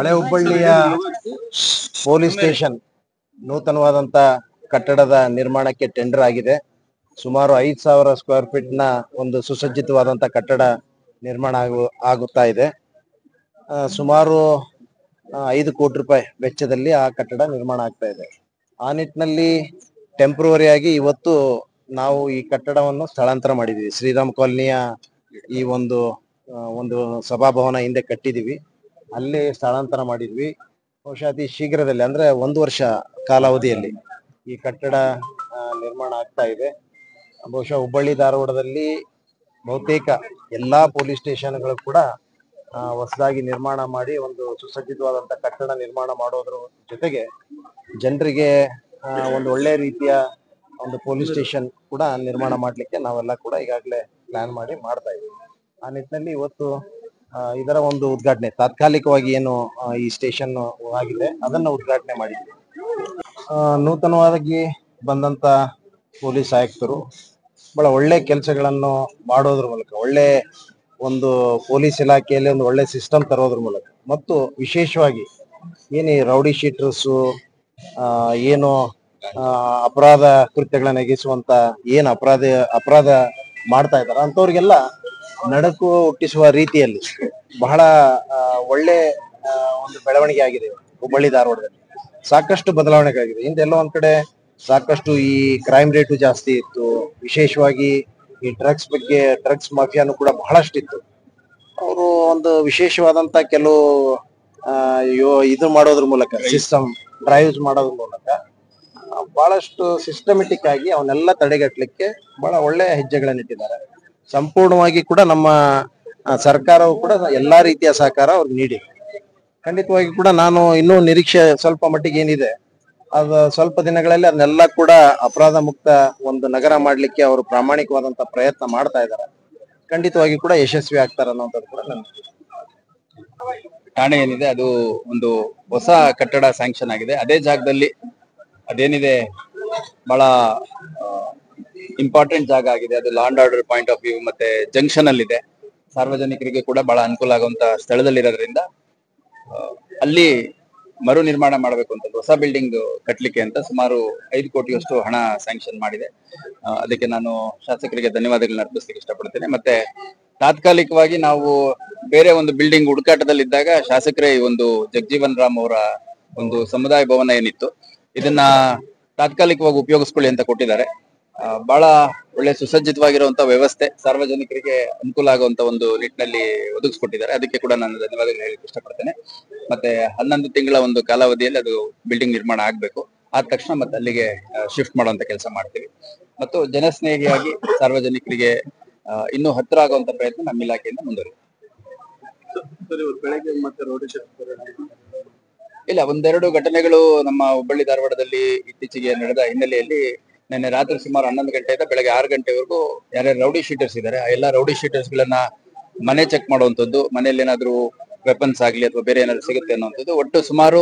ಹಳೆ ಹುಬ್ಬಳ್ಳಿಯ police station ನೂತನವಾದಂತ ಕಟ್ಟಡದ ನಿರ್ಮಾಣಕ್ಕೆ ಟೆಂಡರ್ ಆಗಿದೆ. ಸುಮಾರು 5,000 ಸ್ಕ್ವೇರ್ ಫೀಟ್ ನ ಒಂದು ಸುಸಜ್ಜಿತವಾದಂತ ಕಟ್ಟಡ ನಿರ್ಮಾಣ ಆಗುತ್ತಾ ಇದೆ. ಸುಮಾರು 5 ಕೋಟಿ ರೂಪಾಯಿ ವೆಚ್ಚದಲ್ಲಿ ಆ ಕಟ್ಟಡ ನಿರ್ಮಾಣ ಆಗ್ತಾ ಇದೆ. ಆ ನಿಟ್ಟಿನಲ್ಲಿ ಟೆಂಪ್ರವರಿ ಆಗಿ ಇವತ್ತು ನಾವು ಈ ಕಟ್ಟಡವನ್ನು ಸ್ಥಳಾಂತರ ಮಾಡಿದೀವಿ. ಶ್ರೀರಾಮ್ ಕಾಲನಿಯ ಈ ಒಂದು ಸಭಾಭವನ ಹಿಂದೆ ಕಟ್ಟಿದೀವಿ, ಅಲ್ಲಿ ಸ್ಥಳಾಂತರ ಮಾಡಿದ್ವಿ. ಬಹುಶಃ ಅತಿ ಶೀಘ್ರದಲ್ಲಿ ಅಂದ್ರೆ 1 ವರ್ಷ ಕಾಲಾವಧಿಯಲ್ಲಿ ಈ ಕಟ್ಟಡ ನಿರ್ಮಾಣ ಆಗ್ತಾ ಇದೆ. ಬಹುಶಃ ಹುಬ್ಬಳ್ಳಿ ಧಾರವಾಡದಲ್ಲಿ ಬಹುತೇಕ ಎಲ್ಲಾ ಪೊಲೀಸ್ ಸ್ಟೇಷನ್ಗಳು ಕೂಡ ಹೊಸದಾಗಿ ನಿರ್ಮಾಣ ಮಾಡಿ ಒಂದು ಸುಸಜ್ಜಿತವಾದಂತ ಕಟ್ಟಡ ನಿರ್ಮಾಣ ಮಾಡೋದ್ರ ಜೊತೆಗೆ ಜನರಿಗೆ ಒಂದು ಒಳ್ಳೆ ರೀತಿಯ ಒಂದು ಪೊಲೀಸ್ ಸ್ಟೇಷನ್ ಕೂಡ ನಿರ್ಮಾಣ ಮಾಡ್ಲಿಕ್ಕೆ ನಾವೆಲ್ಲ ಕೂಡ ಈಗಾಗಲೇ ಪ್ಲಾನ್ ಮಾಡಿ ಮಾಡ್ತಾ ಇದ್ದೀವಿ. ಆ ನಿಟ್ಟಿನಲ್ಲಿ ಇವತ್ತು ಇದರ ಒಂದು ಉದ್ಘಾಟನೆ, ತಾತ್ಕಾಲಿಕವಾಗಿ ಏನು ಈ ಸ್ಟೇಷನ್ ಆಗಿದೆ ಅದನ್ನ ಉದ್ಘಾಟನೆ ಮಾಡಿದ್ವಿ. ನೂತನವಾಗಿ ಬಂದಂತ ಪೊಲೀಸ್ ಆಯುಕ್ತರು ಬಹಳ ಒಳ್ಳೆ ಕೆಲಸಗಳನ್ನು ಮಾಡೋದ್ರ ಮೂಲಕ, ಒಳ್ಳೆ ಒಂದು ಪೊಲೀಸ್ ಇಲಾಖೆಯಲ್ಲಿ ಒಂದು ಒಳ್ಳೆ ಸಿಸ್ಟಮ್ ತರೋದ್ರ ಮೂಲಕ, ಮತ್ತು ವಿಶೇಷವಾಗಿ ಏನು ರೌಡಿ ಶೀಟರ್ಸು ಏನು ಅಪರಾಧ ಕೃತ್ಯಗಳನ್ನ ಎಗಿಸುವಂತ ಏನು ಅಪರಾಧ ಮಾಡ್ತಾ ಇದಾರೆ ಅಂತವ್ರಿಗೆಲ್ಲ ನಡಕು ಹುಟ್ಟಿಸುವ ರೀತಿಯಲ್ಲಿ ಬಹಳ ಒಳ್ಳೆ ಒಂದು ಬೆಳವಣಿಗೆ ಆಗಿದೆ. ಹುಬ್ಬಳ್ಳಿ ಧಾರವಾಡದಲ್ಲಿ ಸಾಕಷ್ಟು ಬದಲಾವಣೆಗಳಾಗಿದೆ. ಹಿಂದೆಲ್ಲೋ ಒಂದ್ ಕಡೆ ಸಾಕಷ್ಟು ಈ ಕ್ರೈಮ್ ರೇಟು ಜಾಸ್ತಿ ಇತ್ತು. ವಿಶೇಷವಾಗಿ ಈ ಡ್ರಗ್ಸ್ ಮಾಫಿಯಾನು ಕೂಡ ಬಹಳಷ್ಟಿತ್ತು. ಅವರು ಒಂದು ವಿಶೇಷವಾದಂತ ಕೆಲವು ಇದು ಮಾಡೋದ್ರ ಮೂಲಕ, ಸಿಸ್ಟಮ್ ಡ್ರೈವ್ಸ್ ಮಾಡೋದ್ರ ಮೂಲಕ ಬಹಳಷ್ಟು ಸಿಸ್ಟಮೆಟಿಕ್ ಆಗಿ ಅವನ್ನೆಲ್ಲ ತಡೆಗಟ್ಟಲಿಕ್ಕೆ ಬಹಳ ಒಳ್ಳೆ ಹೆಜ್ಜೆಗಳನ್ನಿಟ್ಟಿದ್ದಾರೆ. ಸಂಪೂರ್ಣವಾಗಿ ಕೂಡ ನಮ್ಮ ಸರ್ಕಾರವು ಕೂಡ ಎಲ್ಲಾ ರೀತಿಯ ಸಹಕಾರ ಅವ್ರಿಗೆ ನೀಡಿದೆ. ಖಂಡಿತವಾಗಿ ಕೂಡ ನಾನು ಇನ್ನೂ ನಿರೀಕ್ಷೆ ಸ್ವಲ್ಪ ಮಟ್ಟಿಗೆ ಏನಿದೆ, ಅದು ಸ್ವಲ್ಪ ದಿನಗಳಲ್ಲಿ ಅದನ್ನೆಲ್ಲ ಕೂಡ ಅಪರಾಧ ಮುಕ್ತ ಒಂದು ನಗರ ಮಾಡ್ಲಿಕ್ಕೆ ಅವರು ಪ್ರಾಮಾಣಿಕವಾದಂತ ಪ್ರಯತ್ನ ಮಾಡ್ತಾ ಇದ್ದಾರೆ. ಖಂಡಿತವಾಗಿ ಕೂಡ ಯಶಸ್ವಿ ಆಗ್ತಾರೆ ಅನ್ನೋಂಥದ್ದು ಕೂಡ ನನ್ನ ಠಾಣೆ ಏನಿದೆ ಅದು ಒಂದು ಹೊಸ ಕಟ್ಟಡ ಸ್ಯಾಂಕ್ಷನ್ ಆಗಿದೆ. ಅದೇ ಜಾಗದಲ್ಲಿ ಅದೇನಿದೆ ಬಹಳ ಇಂಪಾರ್ಟೆಂಟ್ ಜಾಗ ಆಗಿದೆ. ಅದು law and order point of view ಮತ್ತೆ ಜಂಕ್ಷನ್ ಅಲ್ಲಿ ಇದೆ. ಸಾರ್ವಜನಿಕರಿಗೆ ಕೂಡ ಬಹಳ ಅನುಕೂಲ ಆಗುವಂತ ಸ್ಥಳದಲ್ಲಿರೋದ್ರಿಂದ ಅಲ್ಲಿ ಮರು ನಿರ್ಮಾಣ ಮಾಡಬೇಕು ಅಂತ ಹೊಸ ಬಿಲ್ಡಿಂಗ್ ಕಟ್ಟಲಿಕ್ಕೆ ಅಂತ ಸುಮಾರು 5 ಕೋಟಿಯಷ್ಟು ಹಣ ಸ್ಯಾಂಕ್ಷನ್ ಮಾಡಿದೆ. ಅದಕ್ಕೆ ನಾನು ಶಾಸಕರಿಗೆ ಧನ್ಯವಾದಗಳನ್ನ ಅರ್ಪಿಸಲಿಕ್ಕೆ ಇಷ್ಟಪಡ್ತೇನೆ. ಮತ್ತೆ ತಾತ್ಕಾಲಿಕವಾಗಿ ನಾವು ಬೇರೆ ಒಂದು ಬಿಲ್ಡಿಂಗ್ ಹುಡುಕಾಟದಲ್ಲಿದ್ದಾಗ ಶಾಸಕರೇ ಈ ಒಂದು ಜಗಜೀವನ್ ರಾಮ್ ಅವರ ಒಂದು ಸಮುದಾಯ ಭವನ ಏನಿತ್ತು ಇದನ್ನ ತಾತ್ಕಾಲಿಕವಾಗಿ ಉಪಯೋಗಿಸ್ಕೊಳ್ಳಿ ಅಂತ ಕೊಟ್ಟಿದ್ದಾರೆ. ಬಹಳ ಒಳ್ಳೆ ಸುಸಜ್ಜಿತವಾಗಿರುವಂತ ವ್ಯವಸ್ಥೆ, ಸಾರ್ವಜನಿಕರಿಗೆ ಅನುಕೂಲ ಆಗುವಂತ ಒಂದು ನಿಟ್ಟಿನಲ್ಲಿ ಒದಗಿಸ್ಕೊಟ್ಟಿದ್ದಾರೆ. ಅದಕ್ಕೆ ಕೂಡ ನಾನು ಧನ್ಯವಾದಗಳು ಹೇಳಲಿಕ್ಕೆ ಇಷ್ಟಪಡ್ತೇನೆ. ಮತ್ತೆ 11 ತಿಂಗಳ ಒಂದು ಕಾಲಾವಧಿಯಲ್ಲಿ ಅದು ಬಿಲ್ಡಿಂಗ್ ನಿರ್ಮಾಣ ಆಗ್ಬೇಕು. ಆದ ತಕ್ಷಣ ಮತ್ತೆ ಅಲ್ಲಿಗೆ ಶಿಫ್ಟ್ ಮಾಡುವಂತ ಕೆಲಸ ಮಾಡ್ತೀವಿ. ಮತ್ತು ಜನಸ್ನೇಹಿಯಾಗಿ ಸಾರ್ವಜನಿಕರಿಗೆ ಇನ್ನೂ ಹತ್ತಿರ ಆಗುವಂತ ಪ್ರಯತ್ನ ನಮ್ಮ ಇಲಾಖೆಯಿಂದ ಮುಂದುವರಿದೆ. ಬೆಳಗ್ಗೆ ಮತ್ತೆ ರೋಡ್ ಇಲ್ಲ, ಒಂದೆರಡು ಘಟನೆಗಳು ನಮ್ಮ ಹುಬ್ಬಳ್ಳಿ ಧಾರವಾಡದಲ್ಲಿ ಇತ್ತೀಚೆಗೆ ನಡೆದ ಹಿನ್ನೆಲೆಯಲ್ಲಿ ನಿನ್ನೆ ರಾತ್ರಿ ಸುಮಾರು 11 ಗಂಟೆಯಿಂದ ಬೆಳಗ್ಗೆ 6 ಗಂಟೆವರೆಗೂ ಯಾರ್ಯಾರು ರೌಡಿ ಶೀಟರ್ಸ್ ಇದ್ದಾರೆ ಆ ಎಲ್ಲಾ ರೌಡಿ ಶೀಟರ್ಸ್ ಗಳನ್ನ ಮನೆ ಚೆಕ್ ಮಾಡುವಂತದ್ದು, ಮನೆಯಲ್ಲಿ ಏನಾದ್ರು ವೆಪನ್ಸ್ ಆಗ್ಲಿ ಅಥವಾ ಬೇರೆ ಏನಾದ್ರು ಸಿಗುತ್ತೆ ಅನ್ನುವಂಥದ್ದು. ಒಟ್ಟು ಸುಮಾರು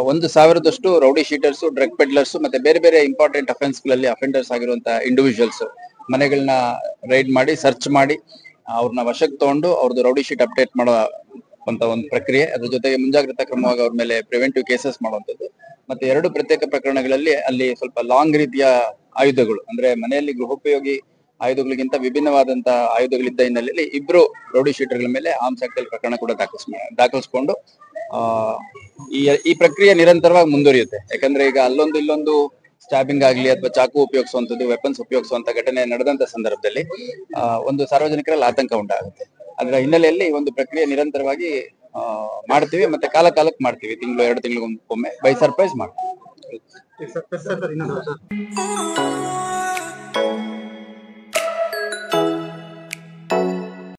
1,000ದಷ್ಟು ರೌಡಿ ಶೀಟರ್ಸ್, ಡ್ರಗ್ ಪೆಡ್ಲರ್ಸ್ ಮತ್ತೆ ಬೇರೆ ಬೇರೆ ಇಂಪಾರ್ಟೆಂಟ್ ಅಫೆನ್ಸ್ಗಳಲ್ಲಿ ಅಫೆಂಡರ್ಸ್ ಆಗಿರುವಂತ ಇಂಡಿವಿಜುವಲ್ಸ್ ಮನೆಗಳನ್ನ ರೈಡ್ ಮಾಡಿ ಸರ್ಚ್ ಮಾಡಿ ಅವ್ರನ್ನ ವಶಕ್ಕೆ ತಗೊಂಡು ಅವ್ರದ್ದು ರೌಡಿ ಶೀಟ್ ಅಪ್ಡೇಟ್ ಮಾಡೋ ಅಂತ ಒಂದು ಪ್ರಕ್ರಿಯೆ. ಅದ್ರ ಜೊತೆಗೆ ಮುಂಜಾಗ್ರತಾ ಕ್ರಮವಾಗಿ ಅವ್ರ ಮೇಲೆ ಪ್ರಿವೆಂಟಿವ್ ಕೇಸಸ್ ಮಾಡುವಂಥದ್ದು. ಮತ್ತೆ 2 ಪ್ರತ್ಯೇಕ ಪ್ರಕರಣಗಳಲ್ಲಿ ಅಲ್ಲಿ ಸ್ವಲ್ಪ ಲಾಂಗ್ ರೀತಿಯ ಆಯುಧಗಳು, ಅಂದ್ರೆ ಮನೆಯಲ್ಲಿ ಗೃಹೋಪಯೋಗಿ ಆಯುಧಗಳಿಗಿಂತ ವಿಭಿನ್ನವಾದಂತ ಆಯುಧಗಳಿದ್ದ ಹಿನ್ನೆಲೆಯಲ್ಲಿ 2 ರೌಡಿ ಶೀಟರ್ಗಳ ಮೇಲೆ ಆರ್ಮ್ಸ್ ಆಕ್ಟ್ ಅಲ್ಲಿ ಪ್ರಕರಣ ಕೂಡ ದಾಖಲಿಸಿಕೊಂಡು ಈ ಪ್ರಕ್ರಿಯೆ ನಿರಂತರವಾಗಿ ಮುಂದುವರಿಯುತ್ತೆ. ಯಾಕಂದ್ರೆ ಈಗ ಅಲ್ಲೊಂದು ಇಲ್ಲೊಂದು ಸ್ಟಾಬಿಂಗ್ ಆಗ್ಲಿ ಅಥವಾ ಚಾಕು ಉಪಯೋಗಿಸುವಂತದ್ದು, ವೆಪನ್ಸ್ ಉಪಯೋಗಿಸುವಂತ ಘಟನೆ ನಡೆದಂತ ಸಂದರ್ಭದಲ್ಲಿ ಒಂದು ಸಾರ್ವಜನಿಕರಲ್ಲಿ ಆತಂಕ ಉಂಟಾಗುತ್ತೆ. ಅದರ ಹಿನ್ನೆಲೆಯಲ್ಲಿ ಒಂದು ಪ್ರಕ್ರಿಯೆ ನಿರಂತರವಾಗಿ ಮಾಡ್ತೀವಿ. ಮತ್ತೆ ಕಾಲಕ್ಕೆ ಮಾಡ್ತೀವಿ, 2 ತಿಂಗಳಿಗೊಮ್ಮೆ ಬೈ ಸರ್ಪ್ರೈಸ್ ಮಾಡ್ತೀವಿ.